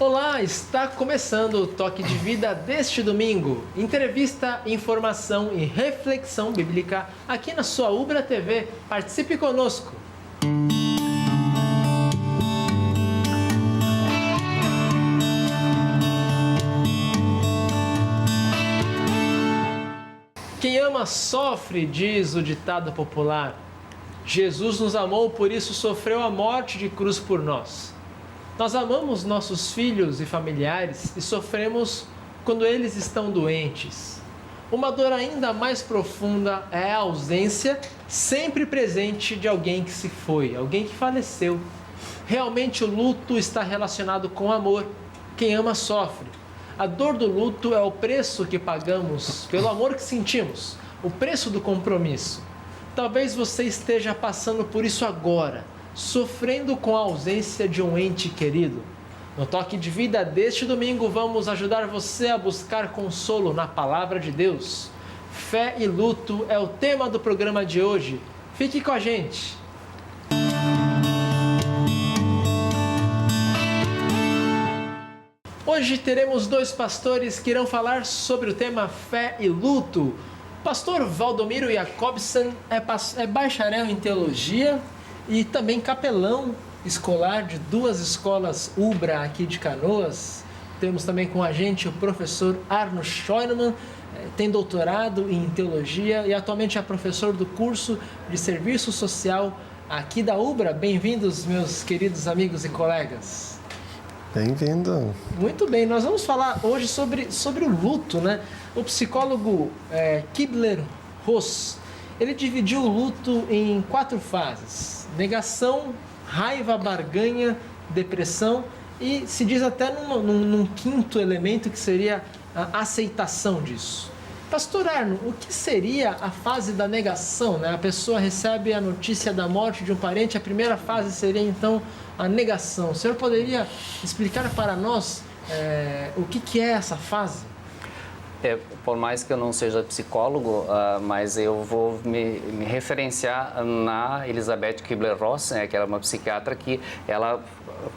Olá, está começando o Toque de Vida deste domingo. Entrevista, informação e reflexão bíblica aqui na sua Ubra TV. Participe conosco. Quem ama sofre, diz o ditado popular. Jesus nos amou, por isso sofreu a morte de cruz por nós. Nós amamos nossos filhos e familiares e sofremos quando eles estão doentes. Uma dor ainda mais profunda é a ausência sempre presente de alguém que se foi, alguém que faleceu. Realmente o luto está relacionado com amor. Quem ama sofre. A dor do luto é o preço que pagamos pelo amor que sentimos, o preço do compromisso. Talvez você esteja passando por isso agora, sofrendo com a ausência de um ente querido. No Toque de Vida deste domingo, vamos ajudar você a buscar consolo na Palavra de Deus. Fé e luto é o tema do programa de hoje. Fique com a gente! Hoje teremos dois pastores que irão falar sobre o tema Fé e Luto. O pastor Valdomiro Jacobsen é bacharel em teologia e também capelão escolar de duas escolas Ubra aqui de Canoas. Temos também com a gente o professor Arno Scheunemann, tem doutorado em teologia e atualmente é professor do curso de serviço social aqui da Ubra. Bem-vindos, meus queridos amigos e colegas. Bem-vindo. Muito bem, nós vamos falar hoje sobre o luto, né? O psicólogo Kübler-Ross, ele dividiu o luto em 4 fases: negação, raiva, barganha, depressão e se diz até num quinto elemento que seria a aceitação disso. Pastor Arno, o que seria a fase da negação, né? A pessoa recebe a notícia da morte de um parente, a primeira fase seria então a negação. O senhor poderia explicar para nós o que é essa fase? Por mais que eu não seja psicólogo, mas eu vou me referenciar na Elizabeth Kübler-Ross, que era uma psiquiatra que ela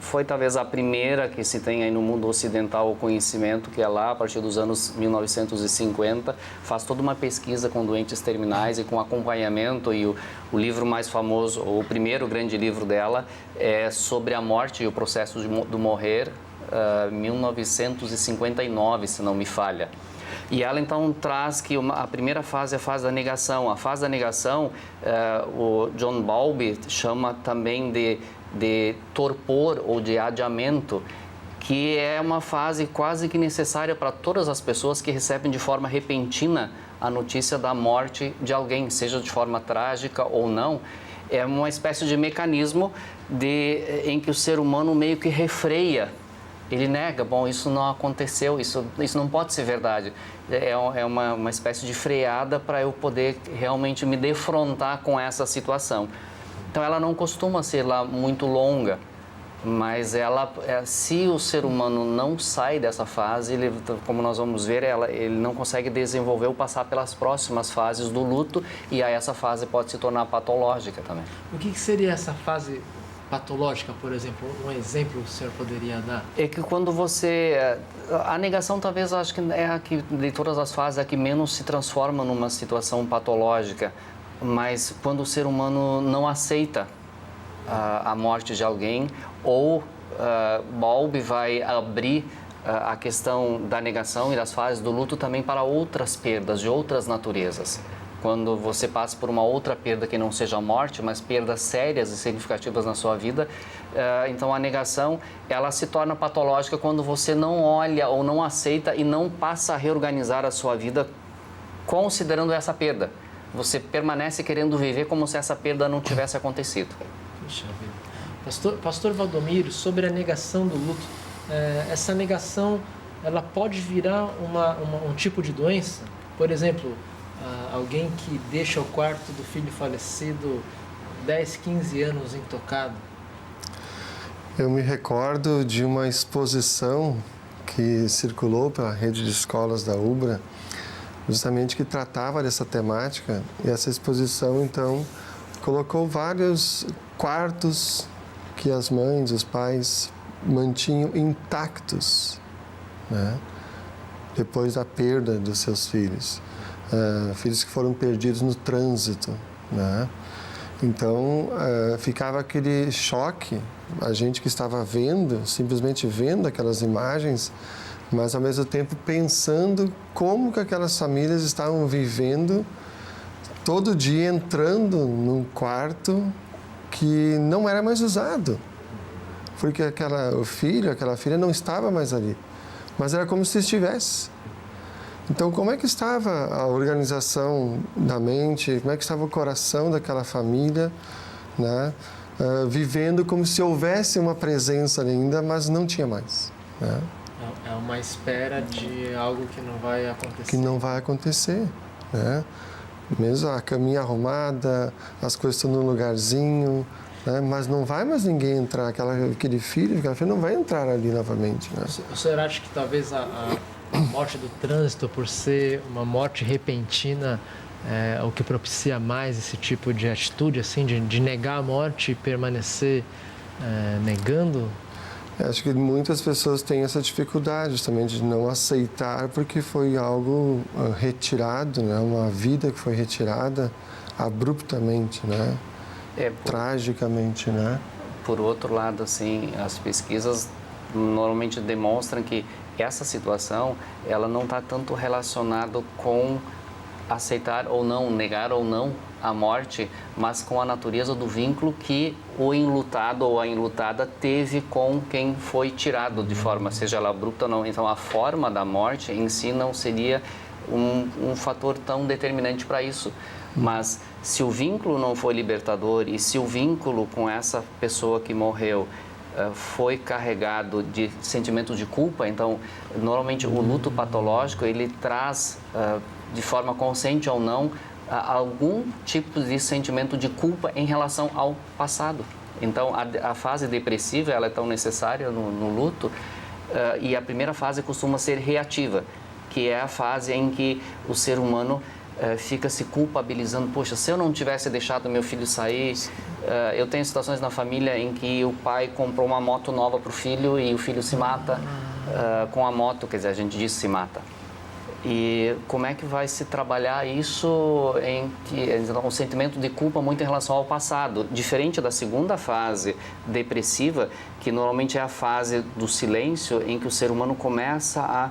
foi talvez a primeira que se tem aí no mundo ocidental o conhecimento, que é lá a partir dos anos 1950, faz toda uma pesquisa com doentes terminais e com acompanhamento, e o livro mais famoso, ou o primeiro grande livro dela, é sobre a morte e o processo do morrer, 1959, se não me falha. E ela então traz que a primeira fase é a fase da negação. A fase da negação, o John Bowlby chama também de torpor ou de adiamento, que é uma fase quase que necessária para todas as pessoas que recebem de forma repentina a notícia da morte de alguém, seja de forma trágica ou não. É uma espécie de mecanismo em que o ser humano meio que refreia. Ele nega, bom, isso não aconteceu, isso não pode ser verdade. É uma espécie de freada para eu poder realmente me defrontar com essa situação. Então, ela não costuma ser lá muito longa, mas se o ser humano não sai dessa fase, como nós vamos ver, ele não consegue desenvolver ou passar pelas próximas fases do luto, e aí essa fase pode se tornar patológica também. O que seria essa fase patológica, por exemplo? Um exemplo que o senhor poderia dar? É que quando a negação talvez acho que é a que, de todas as fases, a que menos se transforma numa situação patológica, mas quando o ser humano não aceita a morte de alguém, ou Bowlby vai abrir a questão da negação e das fases do luto também para outras perdas de outras naturezas. Quando você passa por uma outra perda que não seja a morte, mas perdas sérias e significativas na sua vida, então a negação, ela se torna patológica quando você não olha ou não aceita e não passa a reorganizar a sua vida considerando essa perda. Você permanece querendo viver como se essa perda não tivesse acontecido. Puxa vida. Pastor Valdomiro, sobre a negação do luto, essa negação, ela pode virar um tipo de doença? Por exemplo, alguém que deixa o quarto do filho falecido 10, 15 anos intocado? Eu me recordo de uma exposição que circulou pela rede de escolas da Ubra, justamente que tratava dessa temática, e essa exposição, então, colocou vários quartos que as mães, os pais mantinham intactos, né? Depois da perda dos seus filhos. Filhos que foram perdidos no trânsito, né? Então, ficava aquele choque, a gente que estava vendo, simplesmente vendo aquelas imagens, mas ao mesmo tempo pensando como que aquelas famílias estavam vivendo todo dia, entrando num quarto que não era mais usado, porque o filho, aquela filha não estava mais ali, mas era como se estivesse. Então, como é que estava a organização da mente, como é que estava o coração daquela família, né? Vivendo como se houvesse uma presença ainda, mas não tinha mais, né? É uma espera de algo que não vai acontecer. Que não vai acontecer, né? Mesmo a caminha arrumada, as coisas estão no lugarzinho, né? Mas não vai mais ninguém entrar, aquele filho, aquela filha não vai entrar ali novamente, né? O senhor acha que talvez a morte do trânsito, por ser uma morte repentina, é o que propicia mais esse tipo de atitude, assim, de negar a morte e permanecer negando? Acho que muitas pessoas têm essa dificuldade também de não aceitar, porque foi algo retirado, né? Uma vida que foi retirada abruptamente, né? Tragicamente, né? Por outro lado, assim, as pesquisas normalmente demonstram que essa situação, ela não está tanto relacionada com aceitar ou não, negar ou não a morte, mas com a natureza do vínculo que o enlutado ou a enlutada teve com quem foi tirado de forma, seja ela abrupta ou não. Então, a forma da morte em si não seria um fator tão determinante para isso. Mas se o vínculo não foi libertador e se o vínculo com essa pessoa que morreu foi carregado de sentimento de culpa, então, normalmente o luto patológico, ele traz, de forma consciente ou não, algum tipo de sentimento de culpa em relação ao passado. Então, a fase depressiva, ela é tão necessária no luto, e a primeira fase costuma ser reativa, que é a fase em que o ser humano fica se culpabilizando. Poxa, se eu não tivesse deixado meu filho sair... eu tenho situações na família em que o pai comprou uma moto nova para o filho e o filho se mata com a moto, quer dizer, a gente diz se mata. E como é que vai se trabalhar isso um sentimento de culpa muito em relação ao passado, diferente da segunda fase depressiva, que normalmente é a fase do silêncio, em que o ser humano começa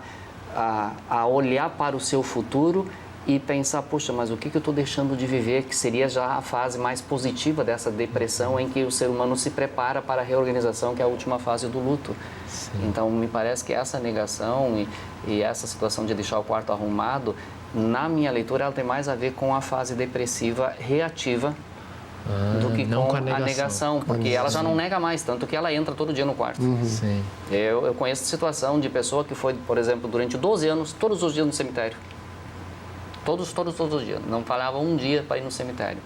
a olhar para o seu futuro e pensar, poxa, mas o que eu estou deixando de viver, que seria já a fase mais positiva dessa depressão, em que o ser humano se prepara para a reorganização, que é a última fase do luto. Sim. Então, me parece que essa negação e essa situação de deixar o quarto arrumado, na minha leitura, ela tem mais a ver com a fase depressiva reativa do que com a negação, porque ela já não nega mais, tanto que ela entra todo dia no quarto. Sim. Eu conheço situação de pessoa que foi, por exemplo, durante 12 anos, todos os dias no cemitério. Todos os dias. Não falava um dia para ir no cemitério.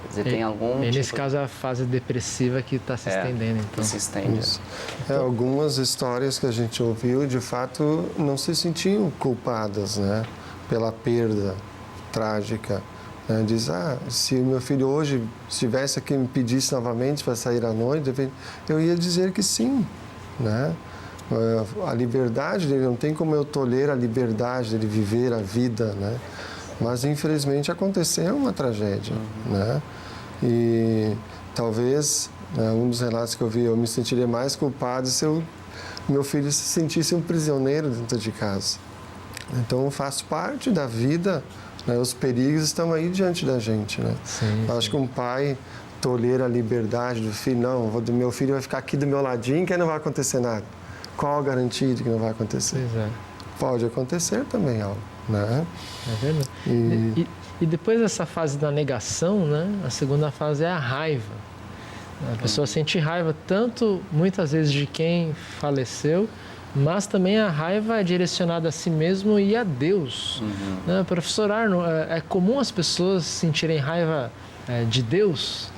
Quer dizer, tem algum E nesse caso é a fase depressiva que está se estendendo, então. Que se estende. Algumas histórias que a gente ouviu, de fato, não se sentiam culpadas, né? Pela perda trágica. Né? Diz, se o meu filho hoje estivesse aqui e me pedisse novamente para sair à noite, eu ia dizer que sim, né? A liberdade dele, não tem como eu tolerar a liberdade dele viver a vida, né? Mas, infelizmente, aconteceu uma tragédia, né? E talvez, um dos relatos que eu vi, eu me sentiria mais culpado se meu filho se sentisse um prisioneiro dentro de casa. Então, faz parte da vida, né? Os perigos estão aí diante da gente, né? Sim, Acho que um pai tolera a liberdade do filho. Não, meu filho vai ficar aqui do meu ladinho que não vai acontecer nada. Qual a garantia de que não vai acontecer? Pois é. Pode acontecer também algo, né? É verdade. E depois dessa fase da negação, né? A segunda fase é a raiva. A pessoa sente raiva tanto, muitas vezes, de quem faleceu, mas também a raiva é direcionada a si mesmo e a Deus. Né? Professor Arno, é comum as pessoas sentirem raiva de Deus?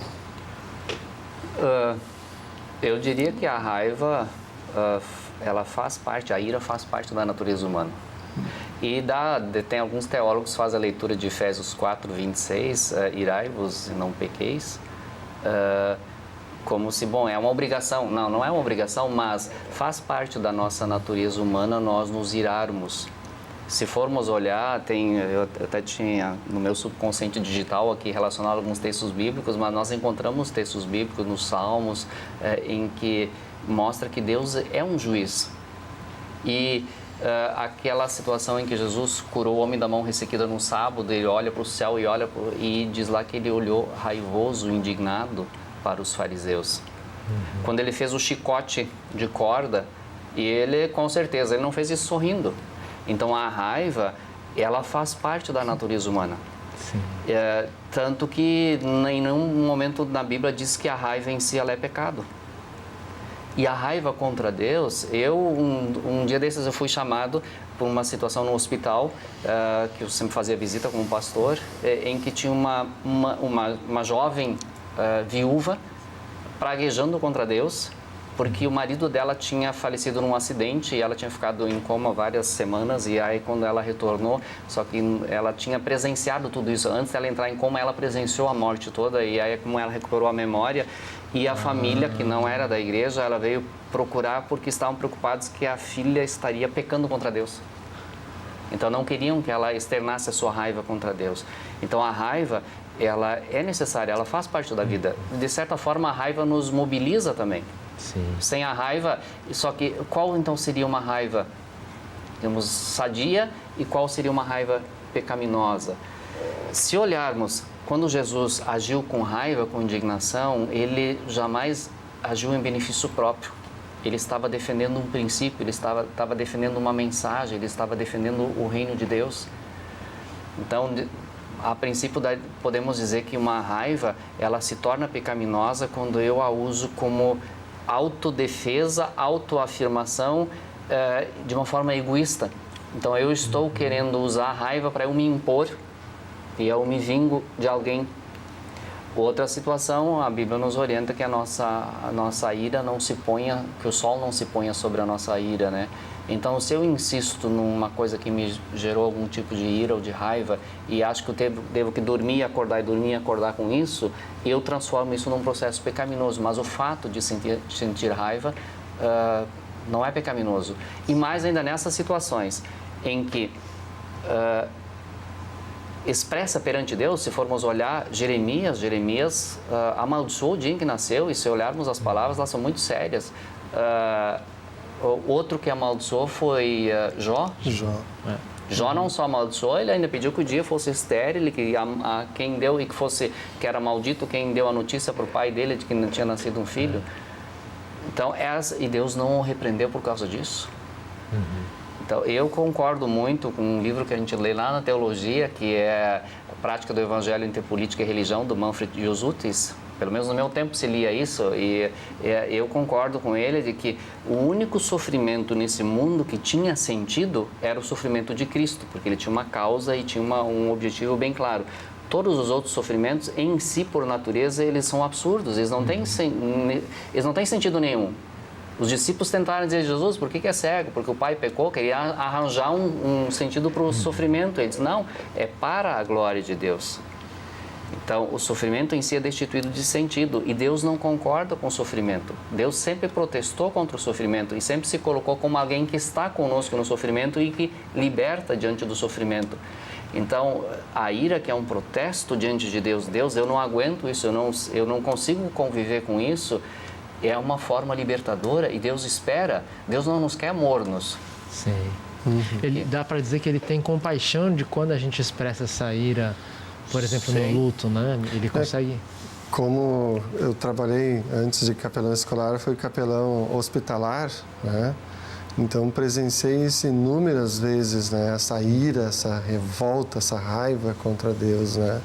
Eu diria que a raiva... ela faz parte, a ira faz parte da natureza humana. E tem alguns teólogos que fazem a leitura de Efésios 4, 26, irai-vos e não pequeis, como se, bom, é uma obrigação. Não, não é uma obrigação, mas faz parte da nossa natureza humana nós nos irarmos. Se formos olhar, eu até tinha no meu subconsciente digital aqui relacionado a alguns textos bíblicos, mas nós encontramos textos bíblicos nos Salmos em que mostra que Deus é um juiz. E aquela situação em que Jesus curou o homem da mão ressequida no sábado, ele olha para o céu e diz lá que ele olhou raivoso, indignado para os fariseus. Quando ele fez o chicote de corda, e ele, com certeza, ele não fez isso sorrindo. Então, a raiva, ela faz parte da natureza humana. Tanto que em nenhum momento na Bíblia diz que a raiva em si ela é pecado. E a raiva contra Deus, um dia desses eu fui chamado por uma situação no hospital, que eu sempre fazia visita como pastor, em que tinha uma jovem viúva praguejando contra Deus, porque o marido dela tinha falecido num acidente e ela tinha ficado em coma várias semanas, e aí quando ela retornou, só que ela tinha presenciado tudo isso. Antes dela entrar em coma, ela presenciou a morte toda, e aí como ela recuperou a memória, e a família, que não era da igreja, ela veio procurar porque estavam preocupados que a filha estaria pecando contra Deus. Então não queriam que ela externasse a sua raiva contra Deus. Então a raiva, ela é necessária, ela faz parte da vida. De certa forma, a raiva nos mobiliza também. Sim. Sem a raiva, só que qual então seria uma raiva, digamos, sadia, e qual seria uma raiva pecaminosa? Se olharmos, quando Jesus agiu com raiva, com indignação, ele jamais agiu em benefício próprio. Ele estava defendendo um princípio, ele estava defendendo uma mensagem, ele estava defendendo o reino de Deus. Então, a princípio, podemos dizer que uma raiva, ela se torna pecaminosa quando eu a uso como autodefesa, autoafirmação de uma forma egoísta. Então, eu estou querendo usar a raiva para eu me impor e eu me vingo de alguém. Outra situação, a Bíblia nos orienta que a nossa ira não se ponha, que o sol não se ponha sobre a nossa ira, né? Então, se eu insisto numa coisa que me gerou algum tipo de ira ou de raiva e acho que eu devo que dormir e acordar com isso, eu transformo isso num processo pecaminoso. Mas o fato de sentir raiva não é pecaminoso. E mais ainda nessas situações em que expressa perante Deus, se formos olhar Jeremias amaldiçoou o dia em que nasceu, e se olharmos as palavras, elas são muito sérias. Outro que amaldiçoou foi Jó. Jó não só amaldiçoou, ele ainda pediu que o dia fosse estéril, que quem deu, e que era maldito quem deu a notícia para o pai dele de que não tinha nascido um filho. Então, e Deus não o repreendeu por causa disso. Então, eu concordo muito com um livro que a gente lê lá na teologia, que é A Prática do Evangelho entre Política e Religião, do Manfred Josutis. Pelo menos no meu tempo se lia isso, e eu concordo com ele de que o único sofrimento nesse mundo que tinha sentido era o sofrimento de Cristo, porque ele tinha uma causa e tinha um objetivo bem claro. Todos os outros sofrimentos, em si, por natureza, eles são absurdos, eles não têm sentido nenhum. Os discípulos tentaram dizer a Jesus, por que é cego? Porque o pai pecou, queria arranjar um sentido para o sofrimento. Ele disse, não, é para a glória de Deus. Então, o sofrimento em si é destituído de sentido, e Deus não concorda com o sofrimento. Deus sempre protestou contra o sofrimento e sempre se colocou como alguém que está conosco no sofrimento e que liberta diante do sofrimento. Então, a ira, que é um protesto diante de Deus, eu não aguento isso, eu não consigo conviver com isso, é uma forma libertadora, e Deus espera, Deus não nos quer mornos. Sim. Dá para dizer que ele tem compaixão de quando a gente expressa essa ira, por exemplo, no luto, né? Ele consegue... Como eu trabalhei antes de capelão escolar, fui capelão hospitalar, né? Então presenciei isso inúmeras vezes, né? Essa ira, essa revolta, essa raiva contra Deus, né?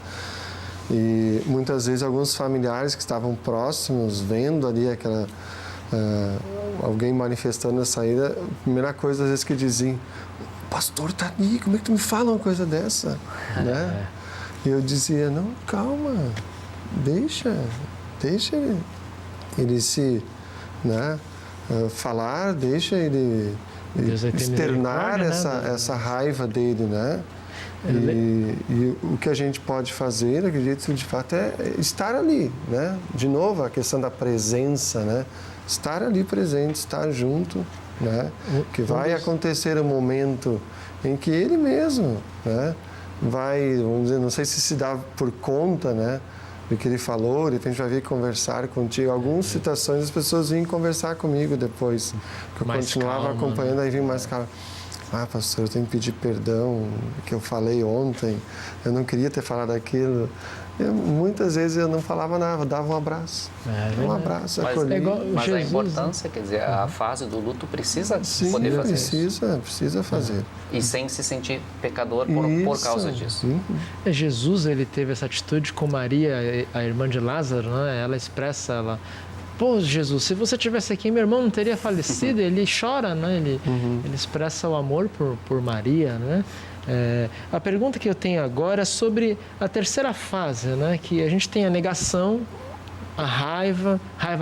E muitas vezes alguns familiares que estavam próximos, vendo ali alguém manifestando essa ira, a primeira coisa às vezes que diziam, o pastor está ali, como é que tu me fala uma coisa dessa? Né? E eu dizia, não, calma, deixa ele se, né, falar, deixa ele externar essa raiva dele, né? E o que a gente pode fazer, acredito, de fato, é estar ali, né? De novo, a questão da presença, né? Estar ali presente, estar junto, né? Que vai acontecer um momento em que ele mesmo, né? Vai, vamos dizer, não sei se dá por conta, né? Do que ele falou, de repente vai vir conversar contigo. Algumas situações as pessoas vinham conversar comigo depois, que eu mais continuava calma, acompanhando, né? aí vinha mais calma. Ah, pastor, eu tenho que pedir perdão, que eu falei ontem, eu não queria ter falado aquilo. Muitas vezes eu não falava nada, eu dava um abraço. Um abraço, acolhi. Mas Jesus, a importância, quer dizer, a fase do luto precisa Sim, poder fazer isso. precisa fazer. E sem se sentir pecador por causa disso. Jesus, ele teve essa atitude com Maria, a irmã de Lázaro, né? Ela expressa, pô, Jesus, se você tivesse aqui, meu irmão não teria falecido. Ele chora, né? Ele expressa o amor por Maria, né? A pergunta que eu tenho agora é sobre a terceira fase, né? Que a gente tem a negação, a raiva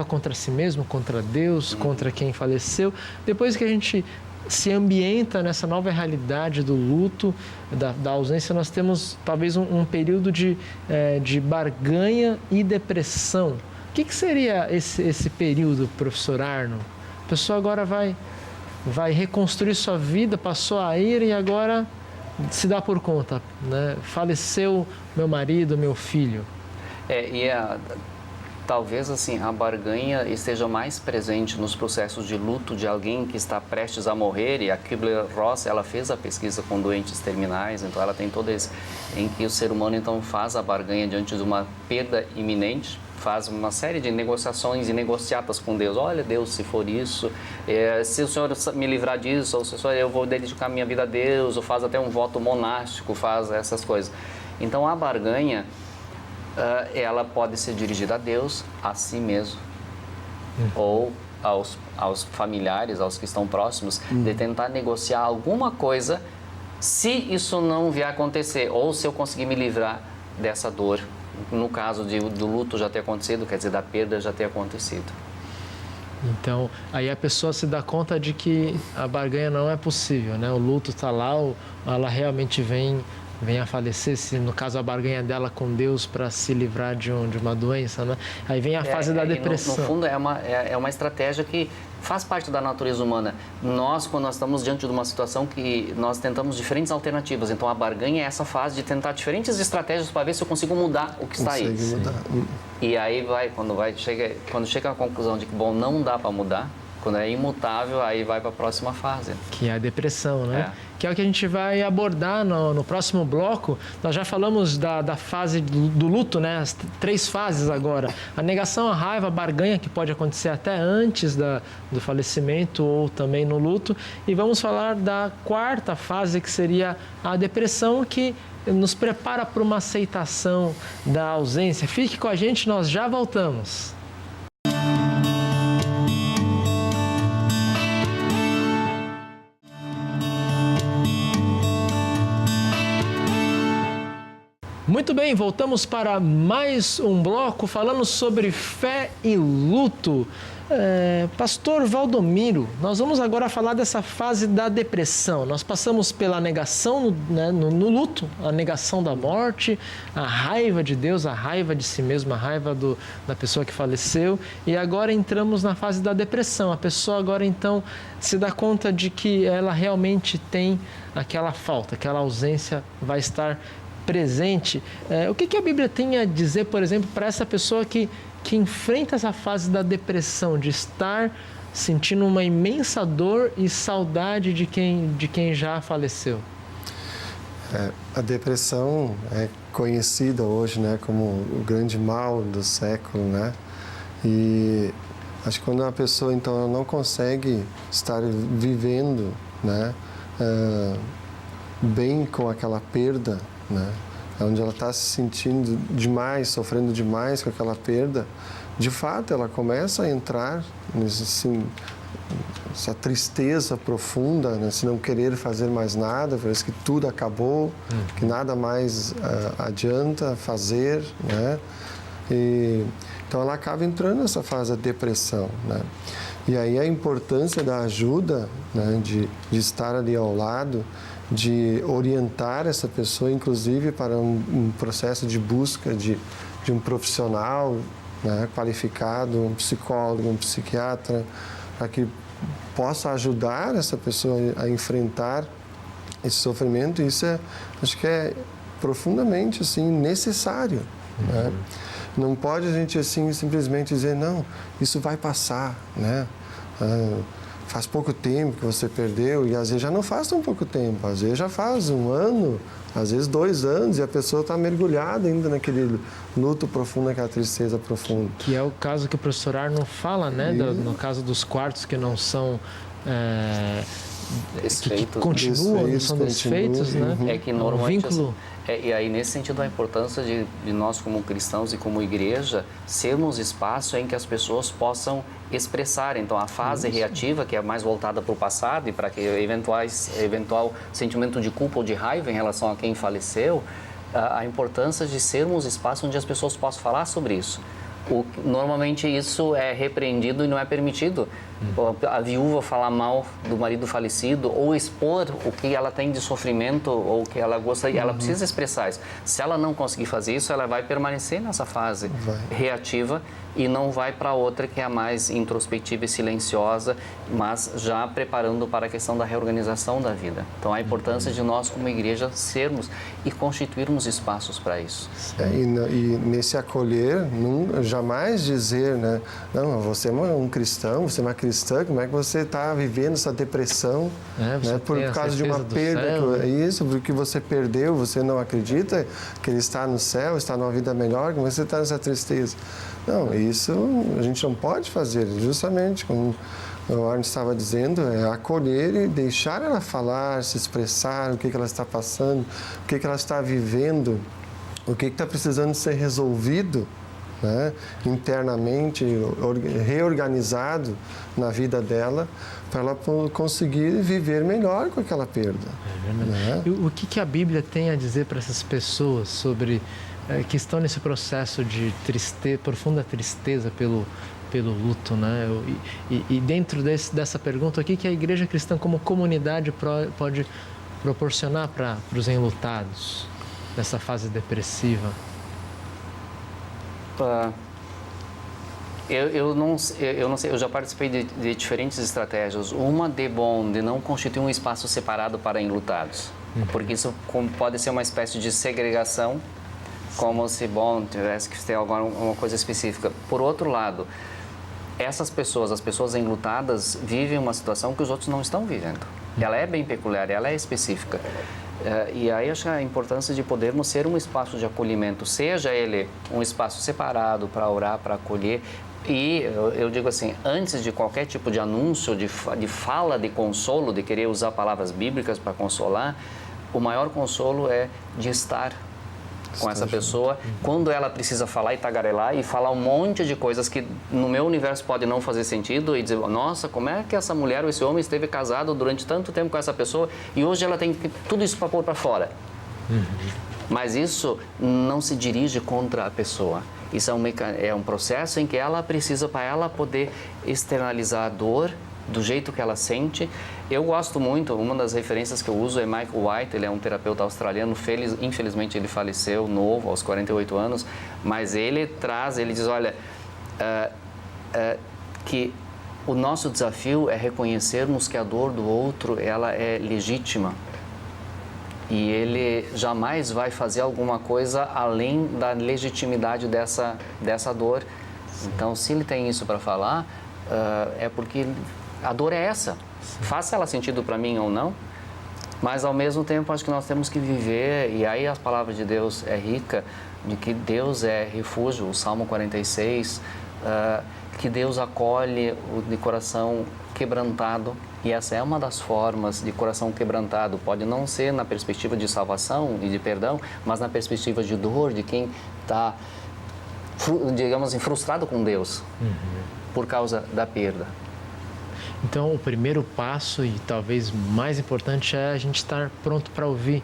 contra si mesmo, contra Deus, contra quem faleceu. Depois que a gente se ambienta nessa nova realidade do luto, da ausência, nós temos talvez um período de barganha e depressão. O que seria esse período, professor Arno? A pessoa agora vai reconstruir sua vida, passou a ira e agora se dá por conta, né? Faleceu meu marido, meu filho. Talvez assim a barganha esteja mais presente nos processos de luto de alguém que está prestes a morrer. E a Kübler-Ross, ela fez a pesquisa com doentes terminais, então ela tem todo esse em que o ser humano então faz a barganha diante de uma perda iminente, faz uma série de negociações e negociatas com Deus. Olha, Deus, se for isso, se o Senhor me livrar disso, ou se o Senhor, eu vou dedicar minha vida a Deus, ou faz até um voto monástico, faz essas coisas. Então a barganha, ela pode ser dirigida a Deus, a si mesmo, ou aos familiares, aos que estão próximos, de tentar negociar alguma coisa, se isso não vier a acontecer, ou se eu conseguir me livrar dessa dor. No caso do luto já ter acontecido, quer dizer, da perda já ter acontecido. Então, aí a pessoa se dá conta de que a barganha não é possível, né? O luto está lá, ela realmente vem a falecer, se no caso a barganha dela com Deus para se livrar de uma doença, né? Aí vem a fase da depressão. No fundo, é uma estratégia que faz parte da natureza humana. quando nós estamos diante de uma situação que nós tentamos diferentes alternativas, então a barganha é essa fase de tentar diferentes estratégias para ver se eu consigo mudar o que está aí. Mudar. E aí quando chega à conclusão de que, bom, não dá para mudar, quando é imutável, aí vai para a próxima fase. Que é a depressão, né? Que é o que a gente vai abordar no próximo bloco. Nós já falamos da fase do luto, né? As 3 fases agora. A negação, a raiva, a barganha, que pode acontecer até antes do falecimento ou também no luto. E vamos falar da 4ª fase, que seria a depressão, que nos prepara para uma aceitação da ausência. Fique com a gente, nós já voltamos. Muito bem, voltamos para mais um bloco falando sobre fé e luto. Pastor Valdomiro, nós vamos agora falar dessa fase da depressão. Nós passamos pela negação, né, no luto, a negação da morte, a raiva de Deus, a raiva de si mesmo, a raiva da pessoa que faleceu. E agora entramos na fase da depressão. A pessoa agora então se dá conta de que ela realmente tem aquela falta, aquela ausência vai estar presente. O que a Bíblia tem a dizer, por exemplo, para essa pessoa que enfrenta essa fase da depressão, de estar sentindo uma imensa dor e saudade de quem já faleceu? A depressão é conhecida hoje, né, como o grande mal do século, né? E acho que quando uma pessoa então ela não consegue estar vivendo, né, bem com aquela perda, né? Onde ela está se sentindo demais, sofrendo demais com aquela perda, de fato ela começa a entrar essa tristeza profunda, né? Se não querer fazer mais nada, parece que tudo acabou, que nada mais adianta fazer, né? Então ela acaba entrando nessa fase da depressão, né? E aí a importância da ajuda, né? de estar ali ao lado, de orientar essa pessoa, inclusive para um processo de busca de um profissional, né, qualificado, um psicólogo, um psiquiatra, para que possa ajudar essa pessoa a enfrentar esse sofrimento. Isso acho que é profundamente assim necessário, né? Não pode a gente assim simplesmente dizer não, isso vai passar, né? Faz pouco tempo que você perdeu, e às vezes já não faz tão pouco tempo, às vezes já faz 1 ano, às vezes 2 anos, e a pessoa está mergulhada ainda naquele luto profundo, naquela tristeza profunda. Que é o caso que o professor Arno fala, né? No caso dos quartos que não são... que continuam, não são desfeitos, né? É que normalmente... vínculo... e aí, nesse sentido, a importância de nós, como cristãos e como igreja, sermos espaço em que as pessoas possam expressar. Então, a fase reativa, que é mais voltada para o passado e para que eventual sentimento de culpa ou de raiva em relação a quem faleceu, a importância de sermos espaço onde as pessoas possam falar sobre isso. Normalmente isso é repreendido e não é permitido. A viúva falar mal do marido falecido ou expor o que ela tem de sofrimento ou o que ela gostaria, ela precisa expressar isso. Se ela não conseguir fazer isso, ela vai permanecer nessa fase reativa e não vai para outra que é a mais introspectiva e silenciosa, mas já preparando para a questão da reorganização da vida. Então, a importância de nós como igreja sermos e constituirmos espaços para isso. E nesse acolher, jamais dizer, né? Não, você é um cristão, você é uma cristã, como é que você está vivendo essa depressão, né? Por causa de uma perda, isso, porque você perdeu, você não acredita que ele está no céu, está numa vida melhor, como você está nessa tristeza. Não, isso a gente não pode fazer, justamente como o Arno estava dizendo, é acolher e deixar ela falar, se expressar, o que ela está passando, o que ela está vivendo, o que está precisando ser resolvido, né, internamente, reorganizado na vida dela, para ela conseguir viver melhor com aquela perda. Né? E o que a Bíblia tem a dizer para essas pessoas sobre que estão nesse processo de profunda tristeza pelo luto, né? E dentro dessa pergunta, o que a Igreja Cristã como comunidade pode proporcionar para os enlutados nessa fase depressiva? Eu não sei, eu já participei de diferentes estratégias. Uma de não constituir um espaço separado para enlutados, porque isso pode ser uma espécie de segregação, como se, tivesse que ter alguma coisa específica. Por outro lado, essas pessoas, as pessoas enlutadas, vivem uma situação que os outros não estão vivendo. Ela é bem peculiar, ela é específica. E aí acho que a importância de podermos ser um espaço de acolhimento, seja ele um espaço separado para orar, para acolher. E eu digo assim, antes de qualquer tipo de anúncio, de fala, de consolo, de querer usar palavras bíblicas para consolar, o maior consolo é de estar com essa pessoa, quando ela precisa falar e tagarelar e falar um monte de coisas que no meu universo pode não fazer sentido e dizer, nossa, como é que essa mulher ou esse homem esteve casado durante tanto tempo com essa pessoa e hoje ela tem tudo isso para pôr para fora. Mas isso não se dirige contra a pessoa. Isso é um processo em que ela precisa, para ela poder externalizar a dor do jeito que ela sente. Eu gosto muito, uma das referências que eu uso é Michael White, ele é um terapeuta australiano, infelizmente ele faleceu novo, aos 48 anos, mas ele diz, olha, que o nosso desafio é reconhecermos que a dor do outro, ela é legítima. E ele jamais vai fazer alguma coisa além da legitimidade dessa dor. Então, se ele tem isso para falar, é porque a dor é essa. Faça ela sentido para mim ou não, mas ao mesmo tempo acho que nós temos que viver, e aí a palavra de Deus é rica, de que Deus é refúgio, o Salmo 46, que Deus acolhe o de coração quebrantado, e essa é uma das formas de coração quebrantado. Pode não ser na perspectiva de salvação e de perdão, mas na perspectiva de dor, de quem está, digamos assim, frustrado com Deus por causa da perda. Então, o primeiro passo e talvez mais importante é a gente estar pronto para ouvir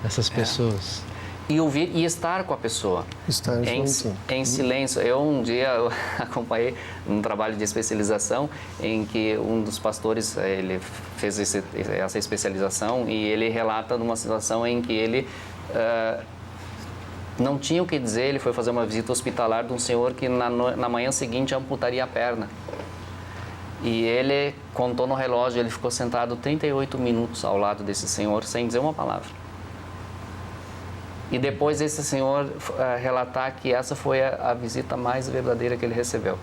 essas pessoas. e ouvir e estar com a pessoa. Estar junto. Em silêncio. Eu um dia acompanhei um trabalho de especialização em que um dos pastores, ele fez essa especialização e ele relata numa situação em que ele não tinha o que dizer, ele foi fazer uma visita hospitalar de um senhor que na manhã seguinte amputaria a perna. E ele contou no relógio, ele ficou sentado 38 minutos ao lado desse senhor sem dizer uma palavra. E depois esse senhor relatar que essa foi a visita mais verdadeira que ele recebeu.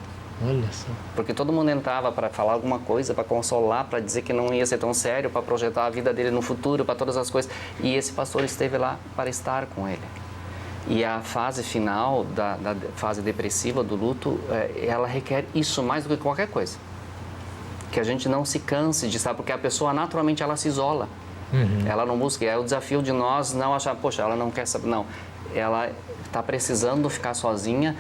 Olha só. Porque todo mundo entrava para falar alguma coisa, para consolar, para dizer que não ia ser tão sério, para projetar a vida dele no futuro, para todas as coisas. E esse pastor esteve lá para estar com ele. E a fase final, da fase depressiva do luto, ela requer isso mais do que qualquer coisa. Que a gente não se canse de estar, porque a pessoa naturalmente ela se isola. Ela não busca. É o desafio de nós não achar, poxa, ela não quer saber. Não, ela está precisando ficar sozinha,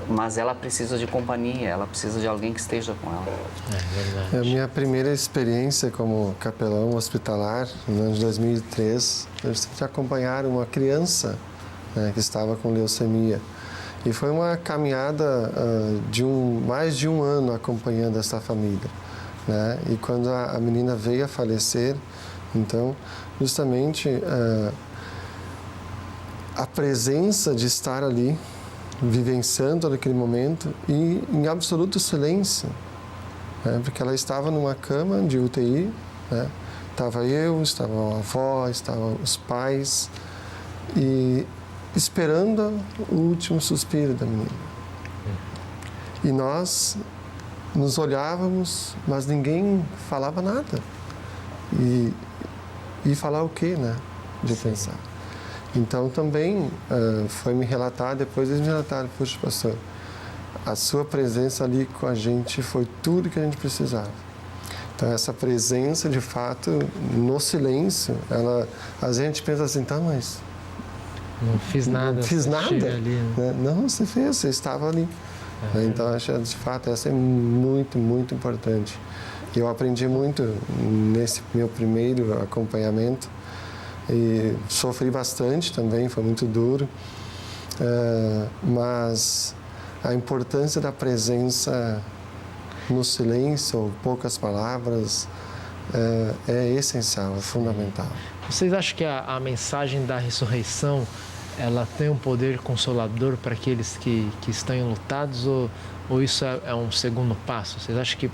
mas ela precisa de companhia, ela precisa de alguém que esteja com ela. É verdade. A minha primeira experiência como capelão hospitalar, no ano de 2003, eu tive que acompanhar uma criança, né, que estava com leucemia. E foi uma caminhada de mais de um ano acompanhando essa família, né? E quando a menina veio a falecer, então, justamente a presença de estar ali, vivenciando naquele momento e em absoluto silêncio, né? Porque ela estava numa cama de UTI, né? Estava eu, estava a avó, estavam os pais e esperando o último suspiro da menina. E nós nos olhávamos, mas ninguém falava nada. E falar o quê, né? De pensar. Então também foi me relatar, depois eles me relataram, puxa, pastor, a sua presença ali com a gente foi tudo que a gente precisava. Então essa presença, de fato, no silêncio, a gente pensa assim, tá, mas não fiz nada. Não fiz nada. Ali, né? Não, você fez, você estava ali. Então acho que, de fato, essa é muito, muito importante. Eu aprendi muito nesse meu primeiro acompanhamento e sofri bastante também, foi muito duro, mas a importância da presença no silêncio, ou poucas palavras, é essencial, é fundamental. Vocês acham que a mensagem da ressurreição ela tem um poder consolador para aqueles que estão enlutados ou isso é um segundo passo? Vocês acham que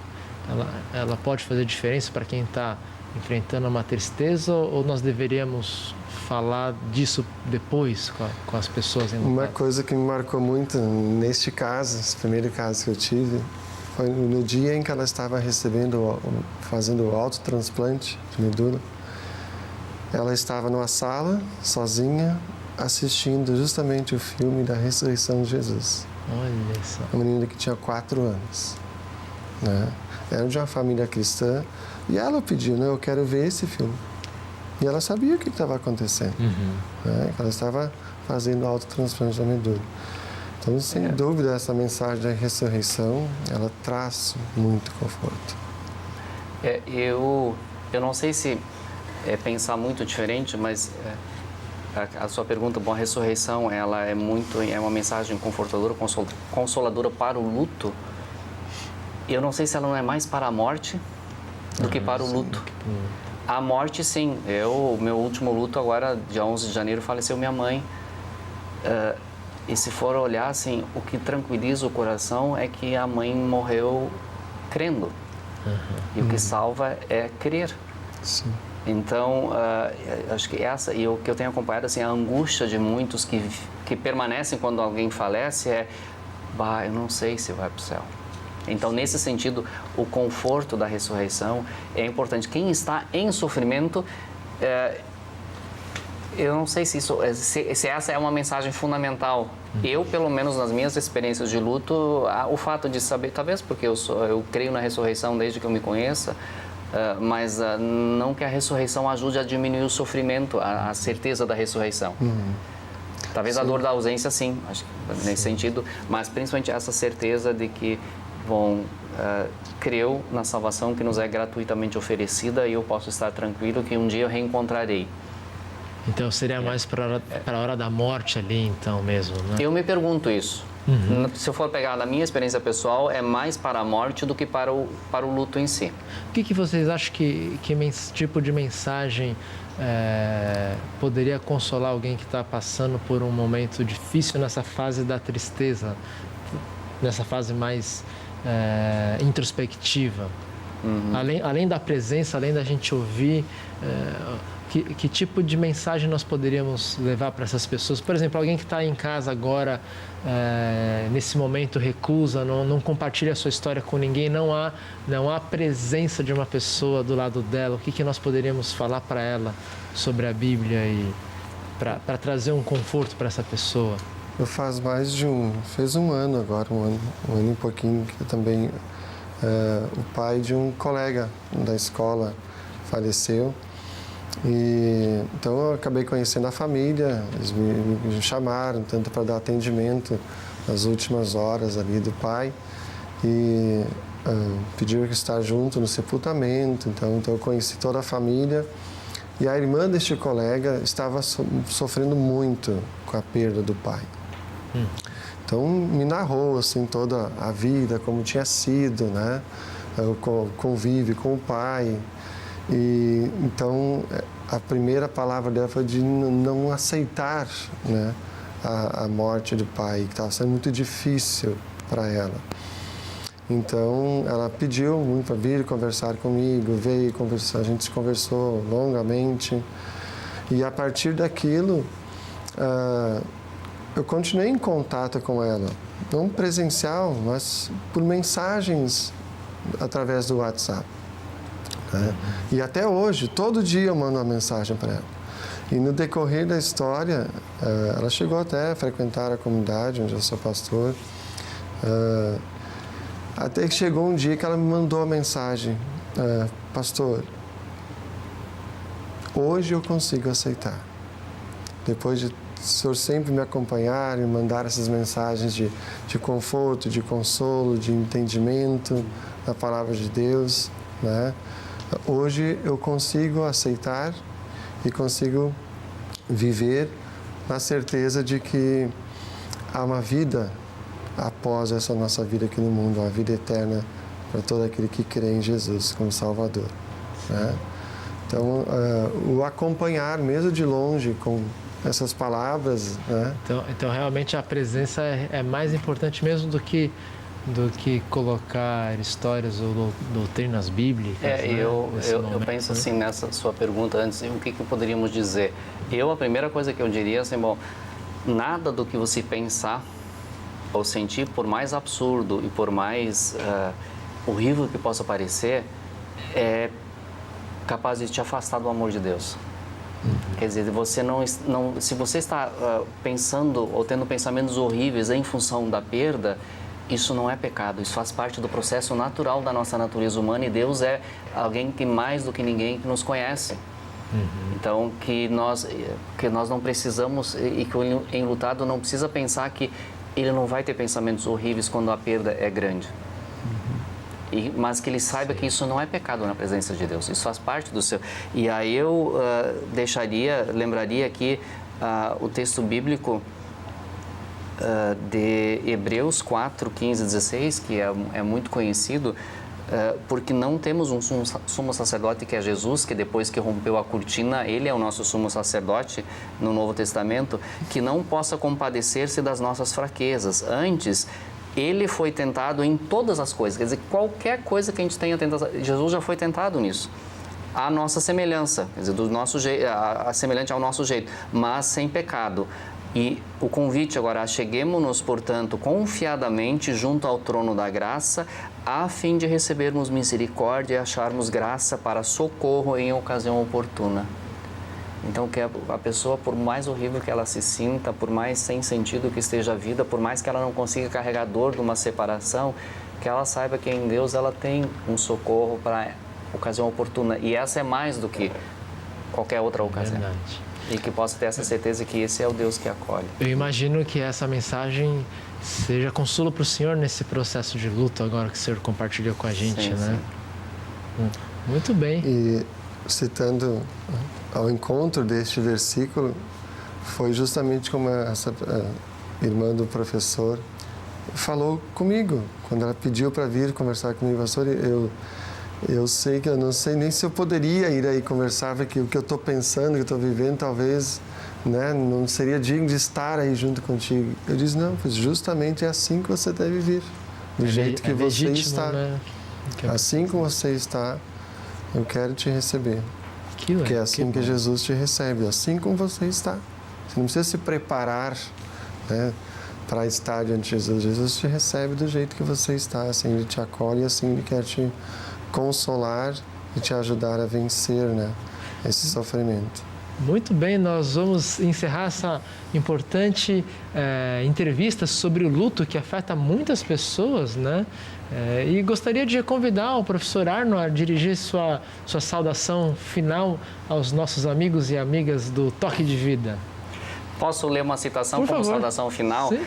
ela pode fazer diferença para quem está enfrentando uma tristeza ou nós deveríamos falar disso depois com as pessoas enlutadas? Uma coisa que me marcou muito neste caso, esse primeiro caso que eu tive, foi no dia em que ela estava fazendo o autotransplante de medula. Ela estava numa sala, sozinha, assistindo justamente o filme da ressurreição de Jesus. Olha só. Uma menina que tinha 4 anos, né? Era de uma família cristã e ela pediu, né? Eu quero ver esse filme. E ela sabia o que estava acontecendo, né? Ela estava fazendo autotransplante da medula. Então, sem dúvida, essa mensagem da ressurreição, ela traz muito conforto. Eu não sei se é pensar muito diferente, mas a sua pergunta, bom, a ressurreição, ela é uma mensagem confortadora, consoladora para o luto. Eu não sei se ela não é mais para a morte do que para o luto. A morte, sim. Meu último luto agora, dia 11 de janeiro, faleceu minha mãe. E se for olhar, assim, o que tranquiliza o coração é que a mãe morreu crendo. E o que salva é crer. Sim. Então, acho que e o que eu tenho acompanhado, assim, a angústia de muitos que permanecem quando alguém falece eu não sei se vai para o céu. Então, nesse sentido, o conforto da ressurreição é importante. Quem está em sofrimento, eu não sei se essa é uma mensagem fundamental. Eu, pelo menos nas minhas experiências de luto, o fato de saber, talvez porque eu creio na ressurreição desde que eu me conheça, mas não que a ressurreição ajude a diminuir o sofrimento, a certeza da ressurreição. Talvez a dor da ausência, sim, acho que nesse sentido, mas principalmente essa certeza de que creu na salvação que nos é gratuitamente oferecida e eu posso estar tranquilo que um dia eu reencontrarei. Então seria mais para a hora da morte ali, então mesmo, né? Eu me pergunto isso. Se eu for pegar na minha experiência pessoal, é mais para a morte do que para o luto em si. O que vocês acham que tipo de mensagem poderia consolar alguém que está passando por um momento difícil nessa fase da tristeza, nessa fase mais introspectiva? Além da presença, além da gente ouvir, que tipo de mensagem nós poderíamos levar para essas pessoas? Por exemplo, alguém que está em casa agora, nesse momento reclusa, não compartilha a sua história com ninguém, não há presença de uma pessoa do lado dela. O que nós poderíamos falar para ela sobre a Bíblia e para trazer um conforto para essa pessoa? Fez um ano agora, um ano e pouquinho, que eu também, o pai de um colega da escola faleceu. E então eu acabei conhecendo a família, eles me chamaram tanto para dar atendimento nas últimas horas ali do pai e pediram que estar junto no sepultamento. Então eu conheci toda a família e a irmã deste colega estava sofrendo muito com a perda do pai. Então me narrou assim toda a vida, como tinha sido, né, o convívio com o pai. E então a primeira palavra dela foi de não aceitar, né, a morte do pai, que estava sendo muito difícil para ela. Então ela pediu muito para vir conversar comigo, veio conversar, a gente conversou longamente e a partir daquilo eu continuei em contato com ela, não presencial, mas por mensagens através do WhatsApp. E até hoje, todo dia eu mando uma mensagem para ela. E no decorrer da história, ela chegou até a frequentar a comunidade onde eu sou pastor. Até que chegou um dia que ela me mandou a mensagem: pastor, hoje eu consigo aceitar. Depois de o senhor sempre me acompanhar e mandar essas mensagens de conforto, de consolo, de entendimento da palavra de Deus, né? Hoje eu consigo aceitar e consigo viver na certeza de que há uma vida após essa nossa vida aqui no mundo, uma vida eterna para todo aquele que crê em Jesus como Salvador, né? Então, o acompanhar mesmo de longe com essas palavras, né? Então realmente a presença é mais importante mesmo do que colocar histórias ou doutrinas bíblicas. Né? Eu penso assim nessa sua pergunta antes, o que poderíamos dizer? A primeira coisa que eu diria assim, bom, nada do que você pensar ou sentir, por mais absurdo e por mais horrível que possa parecer, é capaz de te afastar do amor de Deus. Quer dizer, se você está pensando ou tendo pensamentos horríveis em função da perda, isso não é pecado, isso faz parte do processo natural da nossa natureza humana e Deus é alguém que mais do que ninguém que nos conhece. Então, que nós não precisamos e que o enlutado não precisa pensar que ele não vai ter pensamentos horríveis quando a perda é grande. Mas que ele saiba que isso não é pecado na presença de Deus, isso faz parte do seu. E aí eu lembraria aqui o texto bíblico de Hebreus 4, 15 e 16, que é muito conhecido, porque não temos um sumo sacerdote que é Jesus, que depois que rompeu a cortina, ele é o nosso sumo sacerdote no Novo Testamento, que não possa compadecer-se das nossas fraquezas. Antes, ele foi tentado em todas as coisas, quer dizer, qualquer coisa que a gente tenha tentado, Jesus já foi tentado nisso. A nossa semelhança, quer dizer, do nosso jeito, semelhante ao nosso jeito, mas sem pecado. E o convite agora, acheguemo-nos, portanto, confiadamente junto ao trono da graça, a fim de recebermos misericórdia e acharmos graça para socorro em ocasião oportuna. Então, que a pessoa, por mais horrível que ela se sinta, por mais sem sentido que esteja a vida, por mais que ela não consiga carregar a dor de uma separação, que ela saiba que em Deus ela tem um socorro para ocasião oportuna. E essa é mais do que qualquer outra ocasião. Verdade. E que possa ter essa certeza que esse é o Deus que acolhe. Eu imagino que essa mensagem seja consolo para o Senhor nesse processo de luto agora que o Senhor compartilhou com a gente, sim, né? Sim. Muito bem. E citando ao encontro deste versículo foi justamente como essa irmã do professor falou comigo, quando ela pediu para vir conversar comigo. Pastor, eu sei que eu não sei nem se eu poderia ir aí conversar, porque o que eu estou pensando, o que eu estou vivendo, talvez, né, não seria digno de estar aí junto contigo. Eu disse, não, pois justamente é assim que você deve vir, do jeito que você está. Né? Assim como você está, eu quero te receber. Porque é assim que Jesus te recebe, assim como você está. Você não precisa se preparar, né, para estar diante de Jesus. Jesus te recebe do jeito que você está, assim Ele te acolhe, assim Ele quer te consolar e te ajudar a vencer, né, esse sofrimento. Muito bem, nós vamos encerrar essa importante entrevista sobre o luto que afeta muitas pessoas, né? E gostaria de convidar o professor Arno a dirigir sua saudação final aos nossos amigos e amigas do Toque de Vida. Posso ler uma citação Por como favor. saudação final? Sim.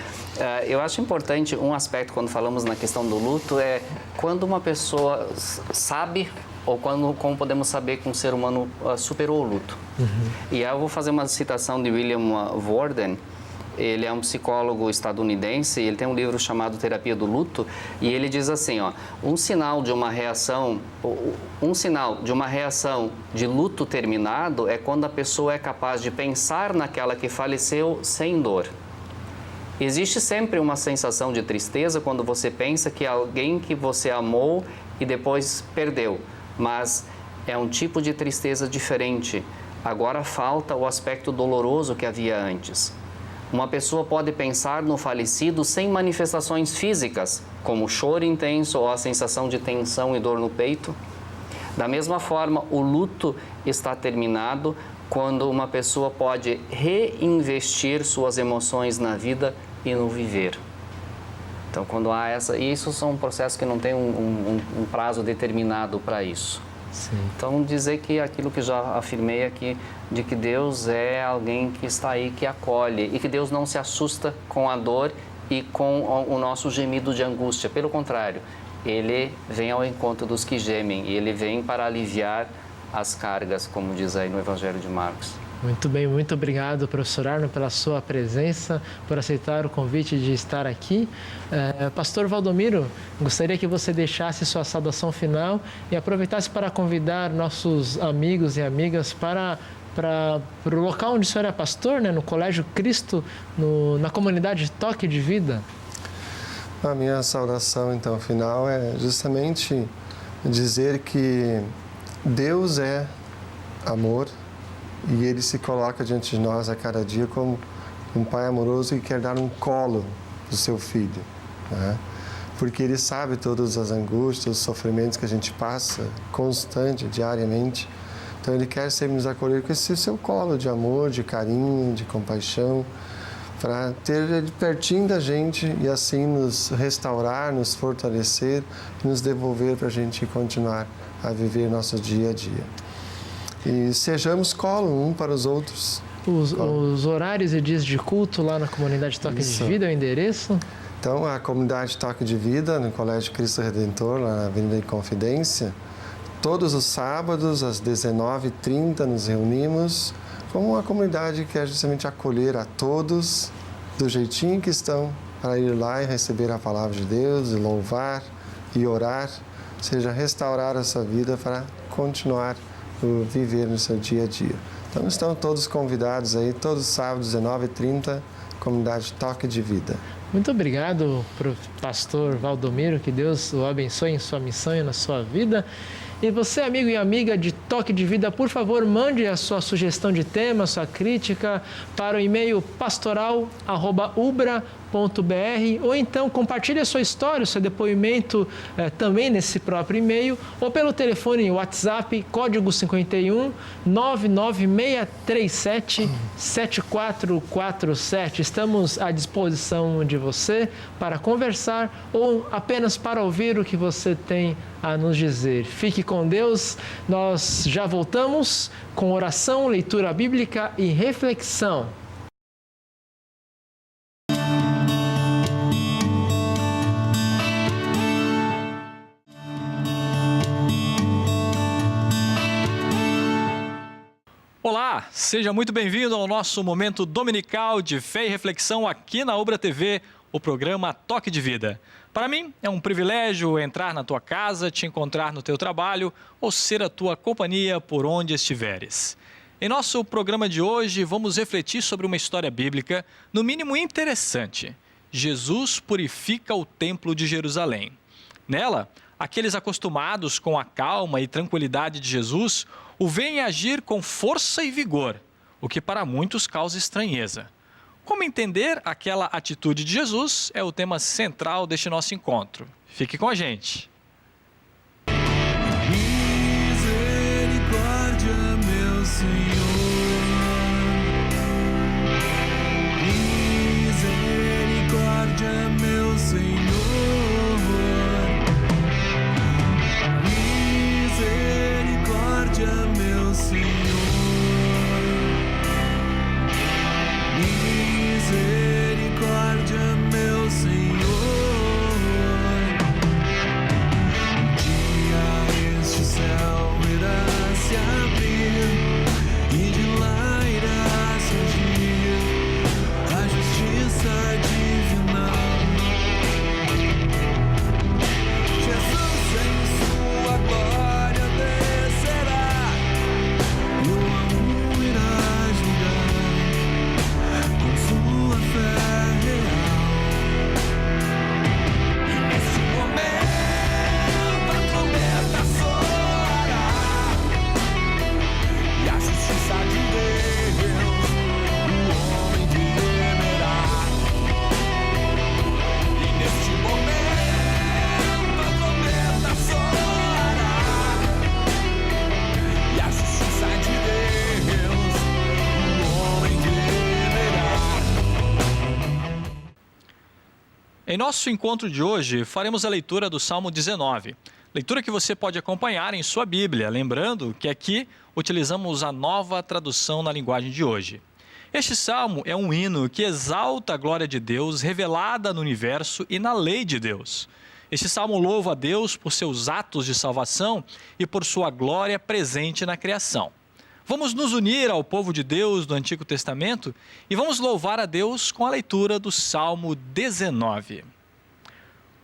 Eu acho importante um aspecto quando falamos na questão do luto é quando uma pessoa sabe ou como podemos saber que um ser humano superou o luto. E aí eu vou fazer uma citação de William Worden. Ele é um psicólogo estadunidense, ele tem um livro chamado Terapia do Luto, e ele diz assim, ó, um sinal de uma reação de luto terminado é quando a pessoa é capaz de pensar naquela que faleceu sem dor. Existe sempre uma sensação de tristeza quando você pensa que alguém que você amou e depois perdeu, mas é um tipo de tristeza diferente. Agora falta o aspecto doloroso que havia antes. Uma pessoa pode pensar no falecido sem manifestações físicas, como choro intenso ou a sensação de tensão e dor no peito. Da mesma forma, o luto está terminado quando uma pessoa pode reinvestir suas emoções na vida e no viver. Então, quando há isso são processos que não têm um prazo determinado para isso. Sim. Então, dizer que aquilo que já afirmei aqui, de que Deus é alguém que está aí, que acolhe, e que Deus não se assusta com a dor e com o nosso gemido de angústia. Pelo contrário, Ele vem ao encontro dos que gemem, e Ele vem para aliviar as cargas, como diz aí no Evangelho de Marcos. Muito bem, muito obrigado, professor Arno, pela sua presença, por aceitar o convite de estar aqui. Pastor Valdomiro, gostaria que você deixasse sua saudação final e aproveitasse para convidar nossos amigos e amigas para o local onde o senhor é pastor, né, no Colégio Cristo, na comunidade Toque de Vida. A minha saudação, então, final é justamente dizer que Deus é amor, e Ele se coloca diante de nós a cada dia como um Pai amoroso que quer dar um colo do seu Filho, né? Porque Ele sabe todas as angústias, os sofrimentos que a gente passa, constante, diariamente. Então Ele quer sempre nos acolher com esse seu colo de amor, de carinho, de compaixão, para ter Ele pertinho da gente e assim nos restaurar, nos fortalecer e nos devolver para a gente continuar a viver nosso dia a dia. E sejamos colo um para os outros. Os horários e dias de culto lá na comunidade Toque de Vida, é o endereço? Então, a comunidade Toque de Vida, no Colégio Cristo Redentor, lá na Avenida Inconfidência, todos os sábados, às 19h30, nos reunimos, como uma comunidade que quer justamente acolher a todos, do jeitinho que estão, para ir lá e receber a palavra de Deus, e louvar e orar, ou seja, restaurar a sua vida para continuar viver no seu dia a dia. Então, estão todos convidados aí, todos os sábados, 19h30, comunidade Toque de Vida. Muito obrigado, pastor Valdomiro, que Deus o abençoe em sua missão e na sua vida. E você, amigo e amiga de Toque de Vida, por favor, mande a sua sugestão de tema, sua crítica para o e-mail pastoral@ubra.br ou então compartilhe a sua história, o seu depoimento também nesse próprio e-mail ou pelo telefone WhatsApp, código 51 99637 7447. Estamos à disposição de você para conversar ou apenas para ouvir o que você tem a nos dizer. Fique com Deus, nós já voltamos com oração, leitura bíblica e reflexão. Olá, seja muito bem-vindo ao nosso momento dominical de fé e reflexão aqui na Ubra TV, o programa Toque de Vida. Para mim, é um privilégio entrar na tua casa, te encontrar no teu trabalho ou ser a tua companhia por onde estiveres. Em nosso programa de hoje, vamos refletir sobre uma história bíblica, no mínimo interessante. Jesus purifica o Templo de Jerusalém. Nela, aqueles acostumados com a calma e tranquilidade de Jesus o veem agir com força e vigor, o que para muitos causa estranheza. Como entender aquela atitude de Jesus é o tema central deste nosso encontro. Fique com a gente. Misericórdia, meu Senhor. Misericórdia, meu Senhor. Misericórdia, meu Senhor. Misericórdia, meu Senhor. Um dia este céu irá se abrir e de lá irá surgir a justiça divina. Jesus em sua glória descerá e o amor irá julgar com sua fé real. E nesse momento a trombeta soará e a justiça de Deus o homem temerá. E neste momento a trombeta soará e a justiça de Deus o homem temerá. Em nosso encontro de hoje, faremos a leitura do Salmo 19. Leitura que você pode acompanhar em sua Bíblia, lembrando que aqui utilizamos a nova tradução na linguagem de hoje. Este salmo é um hino que exalta a glória de Deus revelada no universo e na lei de Deus. Este salmo louva a Deus por seus atos de salvação e por sua glória presente na criação. Vamos nos unir ao povo de Deus do Antigo Testamento e vamos louvar a Deus com a leitura do Salmo 19.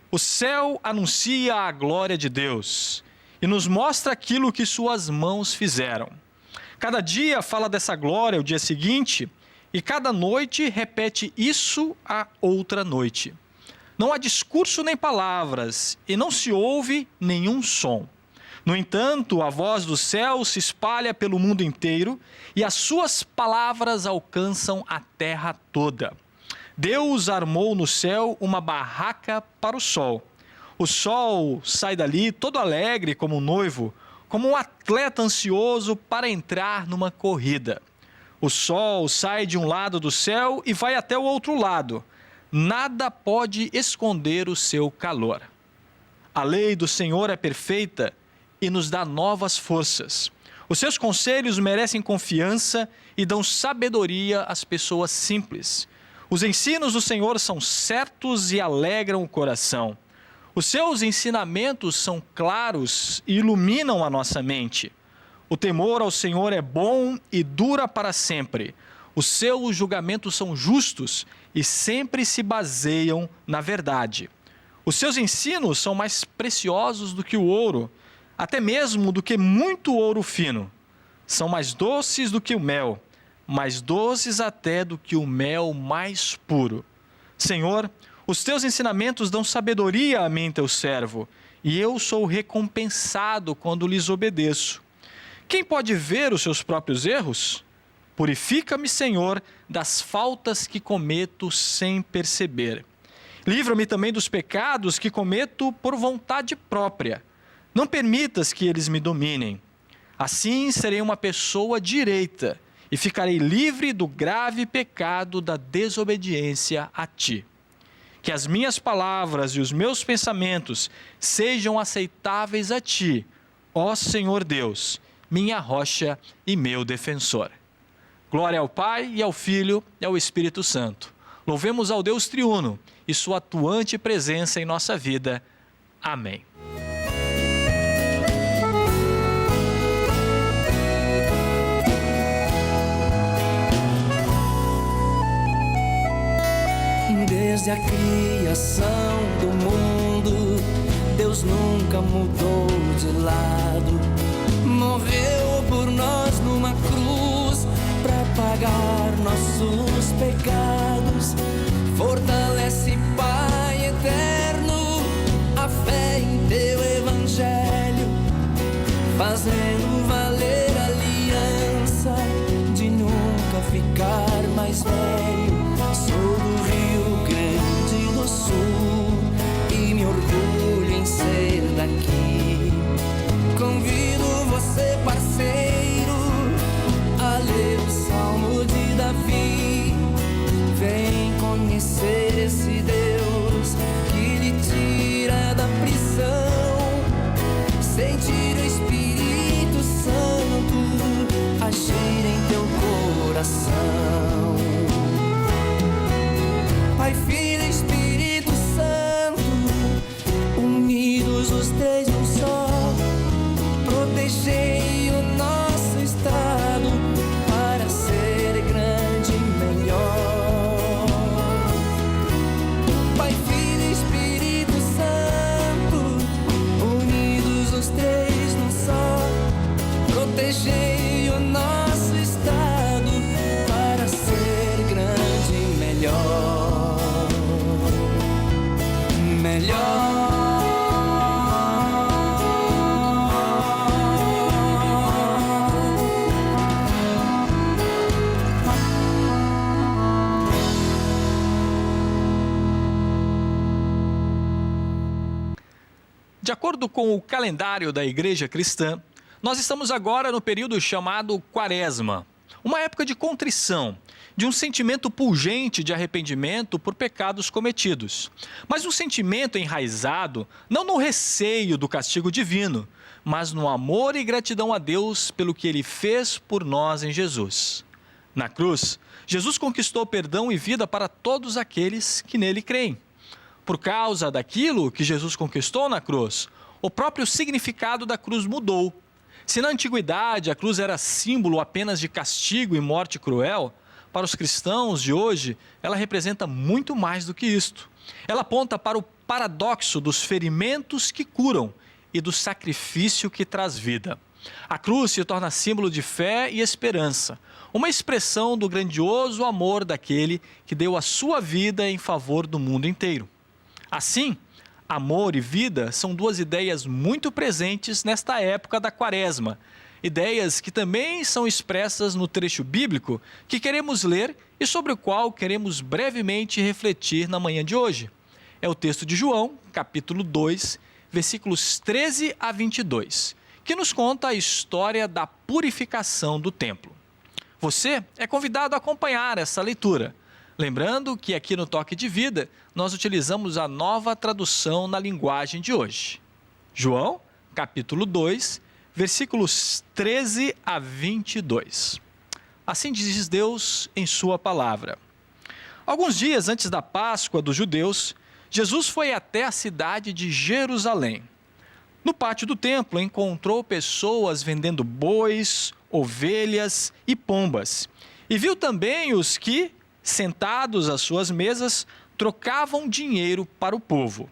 O céu anuncia a glória de Deus e nos mostra aquilo que suas mãos fizeram. Cada dia fala dessa glória o dia seguinte e cada noite repete isso a outra noite. Não há discurso nem palavras e não se ouve nenhum som. No entanto, a voz do céu se espalha pelo mundo inteiro e as suas palavras alcançam a terra toda. Deus armou no céu uma barraca para o sol. O sol sai dali todo alegre como um noivo, como um atleta ansioso para entrar numa corrida. O sol sai de um lado do céu e vai até o outro lado. Nada pode esconder o seu calor. A lei do Senhor é perfeita e nos dá novas forças. Os seus conselhos merecem confiança e dão sabedoria às pessoas simples. Os ensinos do Senhor são certos e alegram o coração. Os seus ensinamentos são claros e iluminam a nossa mente. O temor ao Senhor é bom e dura para sempre. Os seus julgamentos são justos e sempre se baseiam na verdade. Os seus ensinos são mais preciosos do que o ouro, até mesmo do que muito ouro fino. São mais doces do que o mel, mais doces até do que o mel mais puro. Senhor, os teus ensinamentos dão sabedoria a mim, teu servo, e eu sou recompensado quando lhes obedeço. Quem pode ver os seus próprios erros? Purifica-me, Senhor, das faltas que cometo sem perceber. Livra-me também dos pecados que cometo por vontade própria. Não permitas que eles me dominem. Assim serei uma pessoa direita e ficarei livre do grave pecado da desobediência a ti. Que as minhas palavras e os meus pensamentos sejam aceitáveis a ti, ó Senhor Deus, minha rocha e meu defensor. Glória ao Pai, e ao Filho, e ao Espírito Santo. Louvemos ao Deus triuno e sua atuante presença em nossa vida. Amém. Desde a criação do mundo, Deus nunca mudou de lado. Morreu por nós numa cruz pra pagar nossos pecados. Fortalece, Pai eterno, a fé em teu evangelho, fazendo valer a aliança de nunca ficar mais velho. Sou do Rio Grande do Sul e me orgulho em ser daqui. Convido você, parceiro, a ler o Salmo de Davi. Vem conhecer esse Deus que lhe tira da prisão. Sentir o Espírito Santo agir em teu coração. Pai, Filho e Espírito Santo, unidos os três num só, protegei o nosso estado para ser grande e melhor. Pai, Filho e Espírito Santo, unidos os três num só, protegei o nosso estado para ser grande e melhor. De acordo com o calendário da Igreja Cristã, nós estamos agora no período chamado Quaresma, uma época de contrição, de um sentimento pungente de arrependimento por pecados cometidos, mas um sentimento enraizado não no receio do castigo divino, mas no amor e gratidão a Deus pelo que Ele fez por nós em Jesus. Na cruz, Jesus conquistou perdão e vida para todos aqueles que nele creem. Por causa daquilo que Jesus conquistou na cruz, o próprio significado da cruz mudou. Se na antiguidade a cruz era símbolo apenas de castigo e morte cruel, para os cristãos de hoje, ela representa muito mais do que isto. Ela aponta para o paradoxo dos ferimentos que curam e do sacrifício que traz vida. A cruz se torna símbolo de fé e esperança, uma expressão do grandioso amor daquele que deu a sua vida em favor do mundo inteiro. Assim, amor e vida são duas ideias muito presentes nesta época da Quaresma, ideias que também são expressas no trecho bíblico que queremos ler e sobre o qual queremos brevemente refletir na manhã de hoje. É o texto de João, capítulo 2, versículos 13 a 22, que nos conta a história da purificação do templo. Você é convidado a acompanhar essa leitura. Lembrando que aqui no Toque de Vida, nós utilizamos a Nova Tradução na linguagem de hoje. João, capítulo 2, versículos 13 a 22. Assim diz Deus em sua palavra. Alguns dias antes da Páscoa dos judeus, Jesus foi até a cidade de Jerusalém. No pátio do templo, encontrou pessoas vendendo bois, ovelhas e pombas. E viu também os que, sentados às suas mesas, trocavam dinheiro para o povo.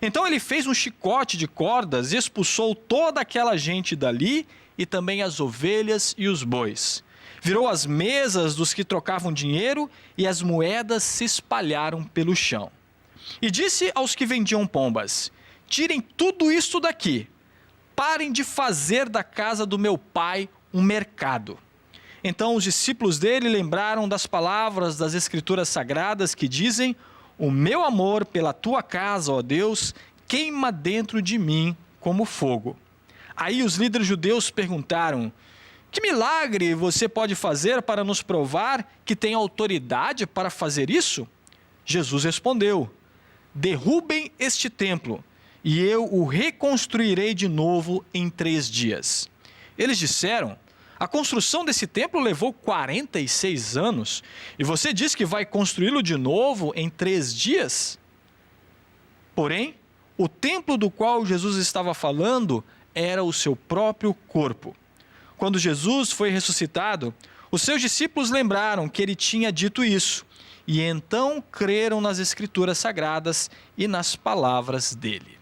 Então ele fez um chicote de cordas e expulsou toda aquela gente dali e também as ovelhas e os bois. Virou as mesas dos que trocavam dinheiro e as moedas se espalharam pelo chão. E disse aos que vendiam pombas: tirem tudo isto daqui, parem de fazer da casa do meu pai um mercado. Então os discípulos dele lembraram das palavras das Escrituras Sagradas que dizem: o meu amor pela tua casa, ó Deus, queima dentro de mim como fogo. Aí os líderes judeus perguntaram: que milagre você pode fazer para nos provar que tem autoridade para fazer isso? Jesus respondeu: derrubem este templo e eu o reconstruirei de novo em 3 dias. Eles disseram: a construção desse templo levou 46 anos e você diz que vai construí-lo de novo em 3 dias? Porém, o templo do qual Jesus estava falando era o seu próprio corpo. Quando Jesus foi ressuscitado, os seus discípulos lembraram que ele tinha dito isso e então creram nas Escrituras Sagradas e nas palavras dele.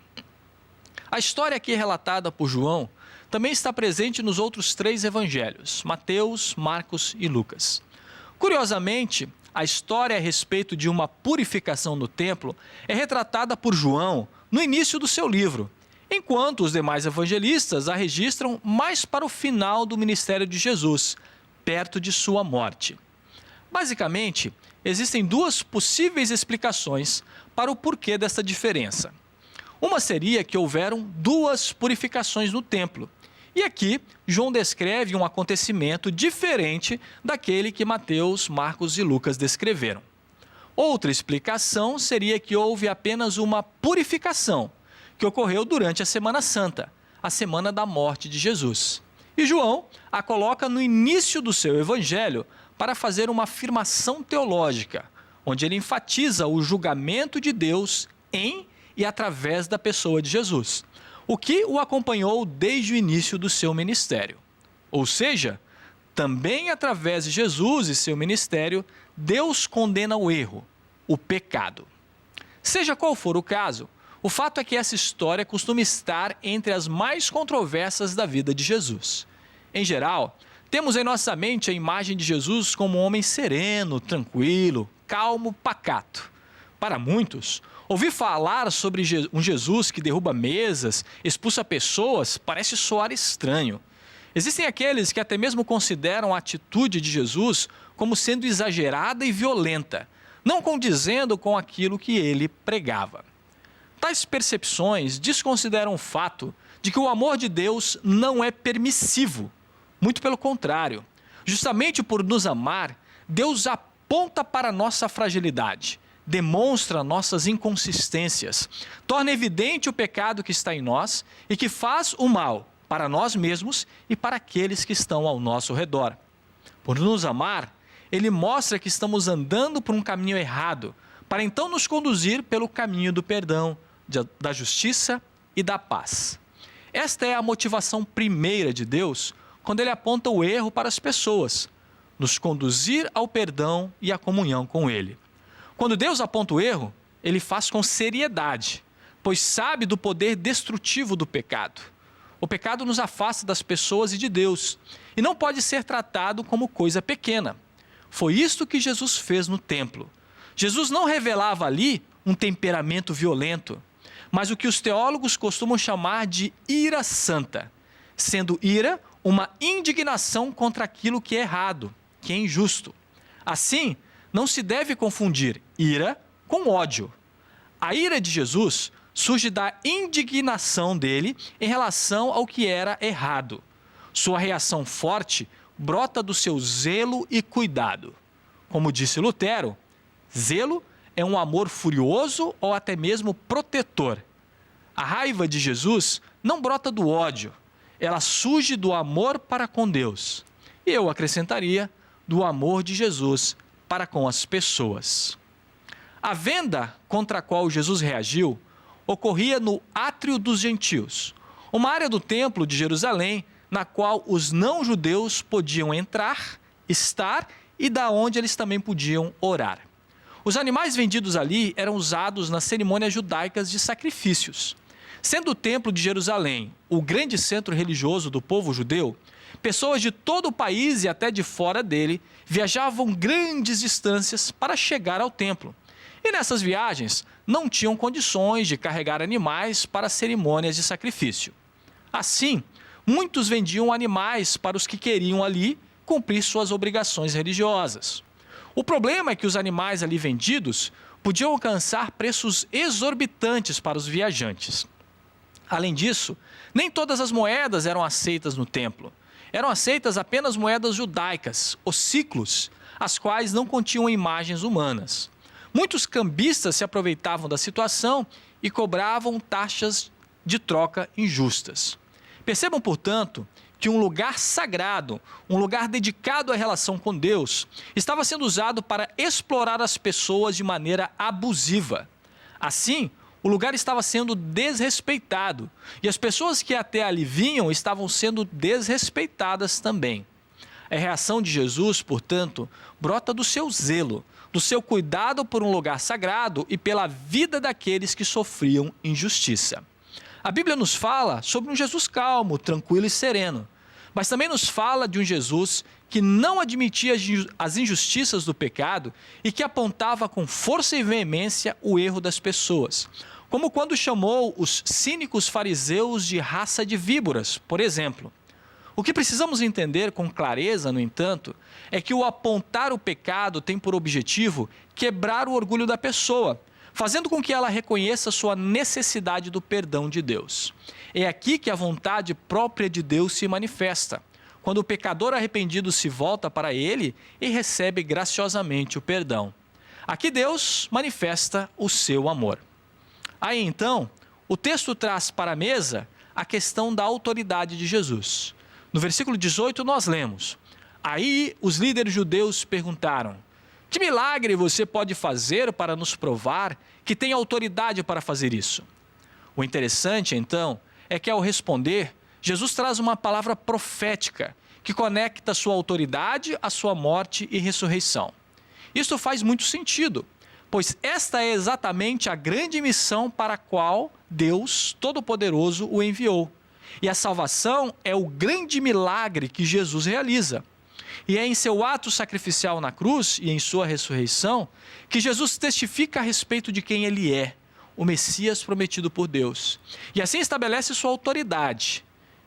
A história aqui relatada por João também está presente nos outros 3 evangelhos, Mateus, Marcos e Lucas. Curiosamente, a história a respeito de uma purificação no templo é retratada por João no início do seu livro, enquanto os demais evangelistas a registram mais para o final do ministério de Jesus, perto de sua morte. Basicamente, existem 2 possíveis explicações para o porquê dessa diferença. Uma seria que houveram 2 purificações no templo. E aqui, João descreve um acontecimento diferente daquele que Mateus, Marcos e Lucas descreveram. Outra explicação seria que houve apenas uma purificação, que ocorreu durante a Semana Santa, a semana da morte de Jesus. E João a coloca no início do seu evangelho para fazer uma afirmação teológica, onde ele enfatiza o julgamento de Deus em e através da pessoa de Jesus, o que o acompanhou desde o início do seu ministério. Ou seja, também através de Jesus e seu ministério, Deus condena o erro, o pecado. Seja qual for o caso, o fato é que essa história costuma estar entre as mais controversas da vida de Jesus. Em geral, temos em nossa mente a imagem de Jesus como um homem sereno, tranquilo, calmo, pacato. Para muitos, ouvir falar sobre um Jesus que derruba mesas, expulsa pessoas, parece soar estranho. Existem aqueles que até mesmo consideram a atitude de Jesus como sendo exagerada e violenta, não condizendo com aquilo que ele pregava. Tais percepções desconsideram o fato de que o amor de Deus não é permissivo. Muito pelo contrário. Justamente por nos amar, Deus aponta para a nossa fragilidade, demonstra nossas inconsistências, torna evidente o pecado que está em nós e que faz o mal para nós mesmos e para aqueles que estão ao nosso redor. Por nos amar, Ele mostra que estamos andando por um caminho errado, para então nos conduzir pelo caminho do perdão, da justiça e da paz. Esta é a motivação primeira de Deus quando Ele aponta o erro para as pessoas, nos conduzir ao perdão e à comunhão com Ele. Quando Deus aponta o erro, Ele faz com seriedade, pois sabe do poder destrutivo do pecado. O pecado nos afasta das pessoas e de Deus, e não pode ser tratado como coisa pequena. Foi isto que Jesus fez no templo. Jesus não revelava ali um temperamento violento, mas o que os teólogos costumam chamar de ira santa, sendo ira uma indignação contra aquilo que é errado, que é injusto. Assim, não se deve confundir ira com ódio. A ira de Jesus surge da indignação dele em relação ao que era errado. Sua reação forte brota do seu zelo e cuidado. Como disse Lutero, zelo é um amor furioso ou até mesmo protetor. A raiva de Jesus não brota do ódio, ela surge do amor para com Deus. E eu acrescentaria, do amor de Jesus para com as pessoas. A venda contra a qual Jesus reagiu ocorria no Átrio dos Gentios, uma área do templo de Jerusalém na qual os não-judeus podiam entrar, estar e da onde eles também podiam orar. Os animais vendidos ali eram usados nas cerimônias judaicas de sacrifícios. Sendo o templo de Jerusalém o grande centro religioso do povo judeu, pessoas de todo o país e até de fora dele viajavam grandes distâncias para chegar ao templo. E nessas viagens não tinham condições de carregar animais para cerimônias de sacrifício. Assim, muitos vendiam animais para os que queriam ali cumprir suas obrigações religiosas. O problema é que os animais ali vendidos podiam alcançar preços exorbitantes para os viajantes. Além disso, nem todas as moedas eram aceitas no templo. Eram aceitas apenas moedas judaicas, os siclos, as quais não continham imagens humanas. Muitos cambistas se aproveitavam da situação e cobravam taxas de troca injustas. Percebam, portanto, que um lugar sagrado, um lugar dedicado à relação com Deus, estava sendo usado para explorar as pessoas de maneira abusiva. Assim, o lugar estava sendo desrespeitado e as pessoas que até ali vinham estavam sendo desrespeitadas também. A reação de Jesus, portanto, brota do seu zelo, do seu cuidado por um lugar sagrado e pela vida daqueles que sofriam injustiça. A Bíblia nos fala sobre um Jesus calmo, tranquilo e sereno, mas também nos fala de um Jesus que não admitia as injustiças do pecado e que apontava com força e veemência o erro das pessoas, como quando chamou os cínicos fariseus de raça de víboras, por exemplo. O que precisamos entender com clareza, no entanto, é que o apontar o pecado tem por objetivo quebrar o orgulho da pessoa, fazendo com que ela reconheça sua necessidade do perdão de Deus. É aqui que a vontade própria de Deus se manifesta, quando o pecador arrependido se volta para ele e recebe graciosamente o perdão. Aqui Deus manifesta o seu amor. Aí então, o texto traz para a mesa a questão da autoridade de Jesus. No versículo 18 nós lemos: Aí os líderes judeus perguntaram: Que milagre você pode fazer para nos provar que tem autoridade para fazer isso? O interessante, então, é que ao responder, Jesus traz uma palavra profética que conecta sua autoridade à sua morte e ressurreição. Isso faz muito sentido, pois esta é exatamente a grande missão para a qual Deus Todo-Poderoso o enviou. E a salvação é o grande milagre que Jesus realiza. E é em seu ato sacrificial na cruz e em sua ressurreição que Jesus testifica a respeito de quem ele é, o Messias prometido por Deus. E assim estabelece sua autoridade.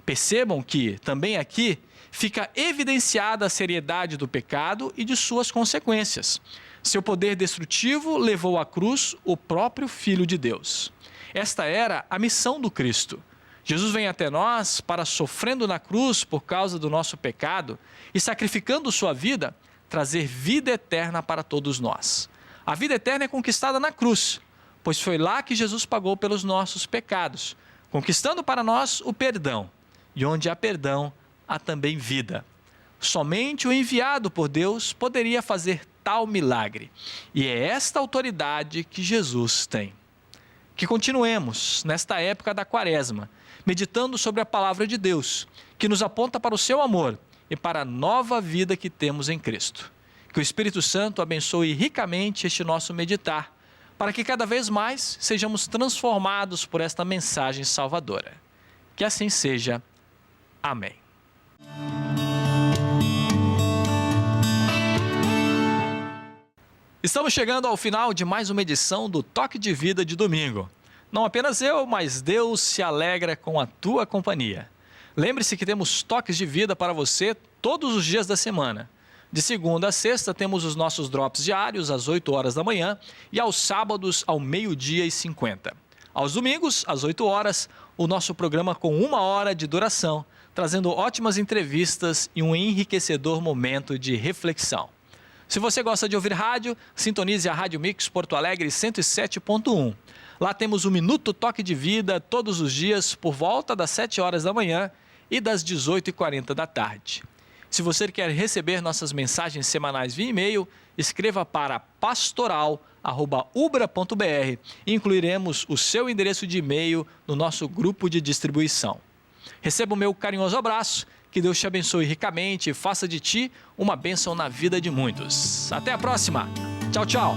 Percebam que, também aqui, fica evidenciada a seriedade do pecado e de suas consequências. Seu poder destrutivo levou à cruz o próprio Filho de Deus. Esta era a missão do Cristo. Jesus vem até nós para, sofrendo na cruz por causa do nosso pecado e sacrificando sua vida, trazer vida eterna para todos nós. A vida eterna é conquistada na cruz, pois foi lá que Jesus pagou pelos nossos pecados, conquistando para nós o perdão. E onde há perdão, há também vida. Somente o enviado por Deus poderia fazer tal milagre. E é esta autoridade que Jesus tem. Que continuemos, nesta época da Quaresma, meditando sobre a palavra de Deus, que nos aponta para o seu amor e para a nova vida que temos em Cristo. Que o Espírito Santo abençoe ricamente este nosso meditar, para que cada vez mais sejamos transformados por esta mensagem salvadora. Que assim seja. Amém. Estamos chegando ao final de mais uma edição do Toque de Vida de domingo. Não apenas eu, mas Deus se alegra com a tua companhia. Lembre-se que temos toques de vida para você todos os dias da semana. De segunda a sexta temos os nossos drops diários às 8 horas da manhã e aos sábados ao 12h50. Aos domingos, às 8 horas, o nosso programa com 1 hora de duração, trazendo ótimas entrevistas e um enriquecedor momento de reflexão. Se você gosta de ouvir rádio, sintonize a Rádio Mix Porto Alegre 107.1. Lá temos um Minuto Toque de Vida todos os dias por volta das 7 horas da manhã e das 18h40 da tarde. Se você quer receber nossas mensagens semanais via e-mail, escreva para pastoral@ubra.br e incluiremos o seu endereço de e-mail no nosso grupo de distribuição. Receba o meu carinhoso abraço, que Deus te abençoe ricamente e faça de ti uma bênção na vida de muitos. Até a próxima. Tchau, tchau.